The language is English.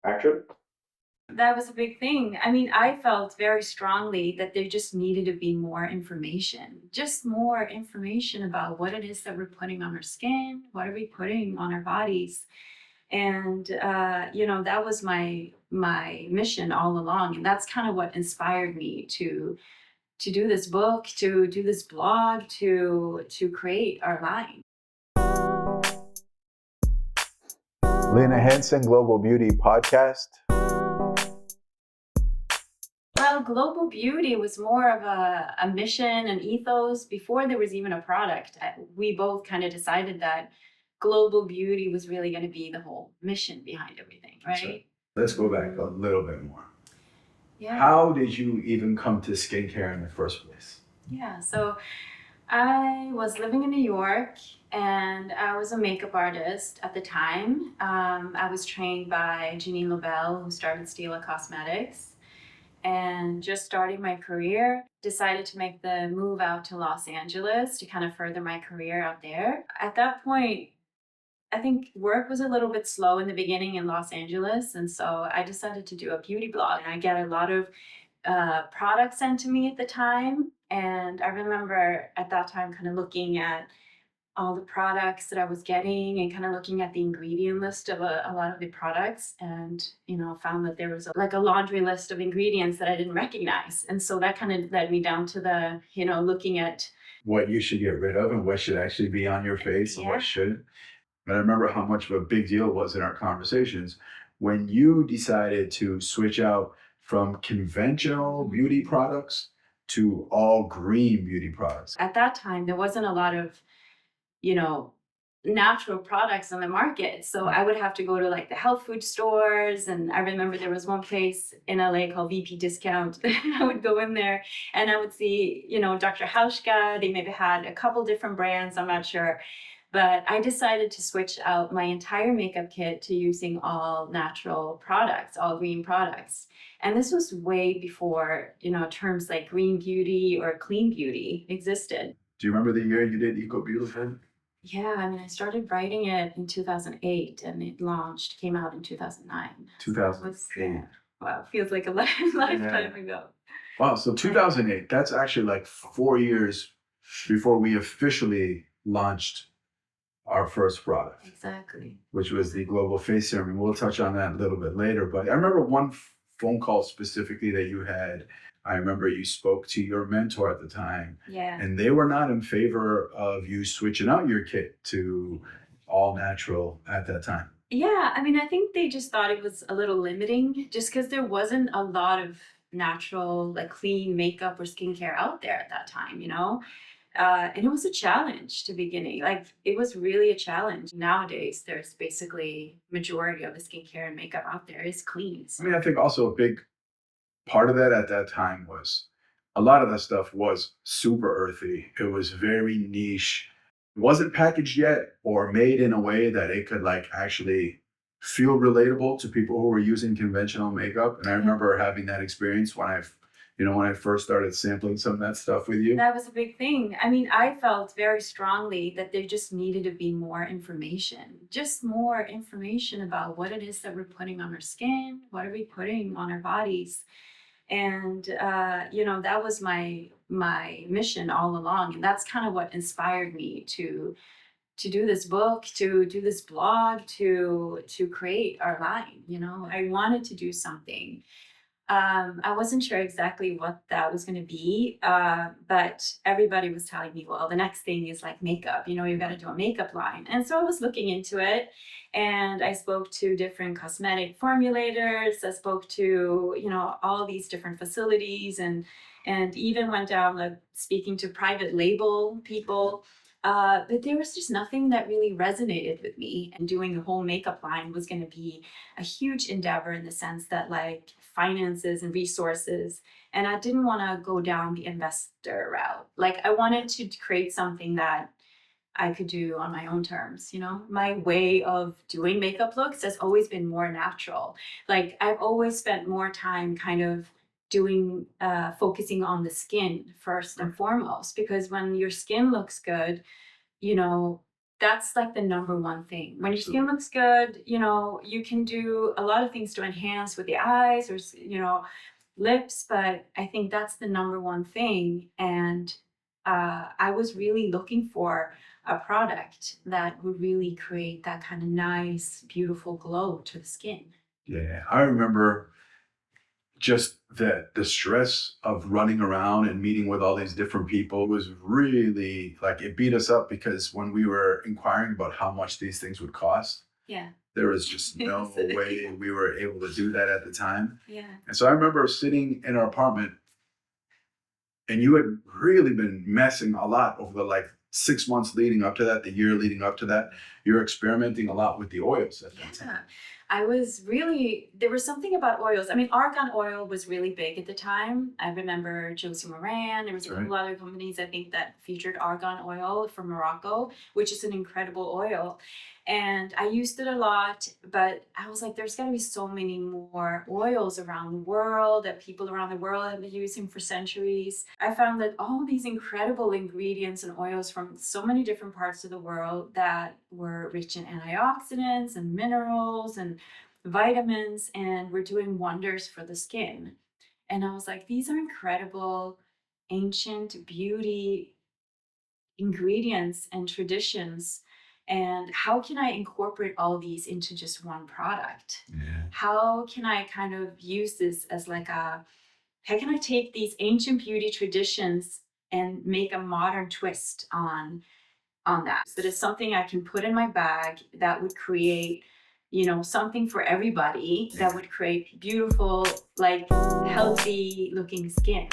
Action. That was a big thing. I mean, I felt very strongly that there just needed to be more information, just more information about what it is that we're putting on our skin, what are we putting on our bodies. And that was my mission all along. And that's kind of what inspired me to do this book, to do this blog, to create our line. Lina Hanson, Global Beauty Podcast. Well, global beauty was more of a mission, an ethos before there was even a product. We both kind of decided that global beauty was really going to be the whole mission behind everything, right? Let's go back a little bit more. Yeah. How did you even come to skincare in the first place? Yeah. So I was living in New York and I was a makeup artist at the time. I was trained by Janine Lobel, who started Stila Cosmetics. And just starting my career, decided to make the move out to Los Angeles to kind of further my career out there. At that point, I think work was a little bit slow in the beginning in Los Angeles. And so I decided to do a beauty blog. And I get a lot of products sent to me at the time. And I remember at that time kind of looking at all the products that I was getting and kind of looking at the ingredient list of a lot of the products, and found that there was like a laundry list of ingredients that I didn't recognize. And so that kind of led me down to the looking at What you should get rid of and what should actually be on your face and what shouldn't. And I remember how much of a big deal it was in our conversations when you decided to switch out from conventional beauty products to all green beauty products. At that time there wasn't a lot of you know, natural products on the market. So I would have to go to like the health food stores. And I remember there was one place in LA called VP Discount. I would go in there and I would see, Dr. Hauschka. They maybe had a couple different brands, I'm not sure. But I decided to switch out my entire makeup kit to using all natural products, all green products. And this was way before, terms like green beauty or clean beauty existed. Do you remember the year you did Eco Beautiful? Yeah, I mean, I started writing it in 2008 and it came out in 2009. So it was, 2008. wow, feels like a lifetime ago. Wow, so 2008, that's actually like 4 years before we officially launched our first product, Exactly. which was the Global Face Serum. And we'll touch on that a little bit later. But I remember one phone call specifically that you had. I remember you spoke to your mentor at the time, Yeah. and they were not in favor of you switching out your kit to all natural at that time. Yeah, I mean, I think they just thought it was a little limiting just because there wasn't a lot of natural, like clean makeup or skincare out there at that time. And it was a challenge to beginning. Like it was really a challenge. Nowadays, there's basically majority of the skincare and makeup out there is clean. I mean, I think also a big part of that at that time was a lot of that stuff was super earthy. It was very niche. It wasn't packaged yet or made in a way that it could like actually feel relatable to people who were using conventional makeup. And I remember having that experience when I first started sampling some of that stuff with you. That was a big thing. I mean, I felt very strongly that there just needed to be more information, just more information about what it is that we're putting on our skin, what are we putting on our bodies. And that was my mission all along. And that's kind of what inspired me to do this book, to do this blog, to create our line. I wanted to do something. I wasn't sure exactly what that was going to be, but everybody was telling me, well, the next thing is like makeup, you've got to do a makeup line. And so I was looking into it and I spoke to different cosmetic formulators. I spoke to, all these different facilities and even went down like speaking to private label people. But there was just nothing that really resonated with me. And doing a whole makeup line was going to be a huge endeavor in the sense that like finances and resources. And I didn't want to go down the investor route. Like I wanted to create something that I could do on my own terms. My way of doing makeup looks has always been more natural. Like I've always spent more time kind of focusing on the skin first and foremost, because when your skin looks good, you know, That's like the number one thing. When your skin Absolutely. looks good, you can do a lot of things to enhance with the eyes or, lips, but I think that's the number one thing. And I was really looking for a product that would really create that kind of nice, beautiful glow to the skin. Yeah, I remember just the stress of running around and meeting with all these different people was really like it beat us up because when we were inquiring about how much these things would cost, Yeah. there was just no So- way we were able to do that at the time. yeah. And so I remember sitting in our apartment and you had really been messing a lot over the like 6 months leading up to that, the year leading up to that. You're experimenting a lot with the oils at that Yeah. time. There was something about oils. I mean, argan oil was really big at the time. I remember Josie Moran. There was That's a right. couple other companies, I think, that featured argan oil from Morocco, which is an incredible oil. And I used it a lot, but I was like, there's got to be so many more oils around the world that people around the world have been using for centuries. I found that all these incredible ingredients and oils from so many different parts of the world that were rich in antioxidants and minerals and vitamins and were doing wonders for the skin. And I was like, these are incredible ancient beauty ingredients and traditions. And how can I incorporate all these into just one product? Yeah. How can I kind of use this as how can I take these ancient beauty traditions and make a modern twist on that? That is something I can put in my bag that would create, something for everybody that would create beautiful, like healthy looking skin.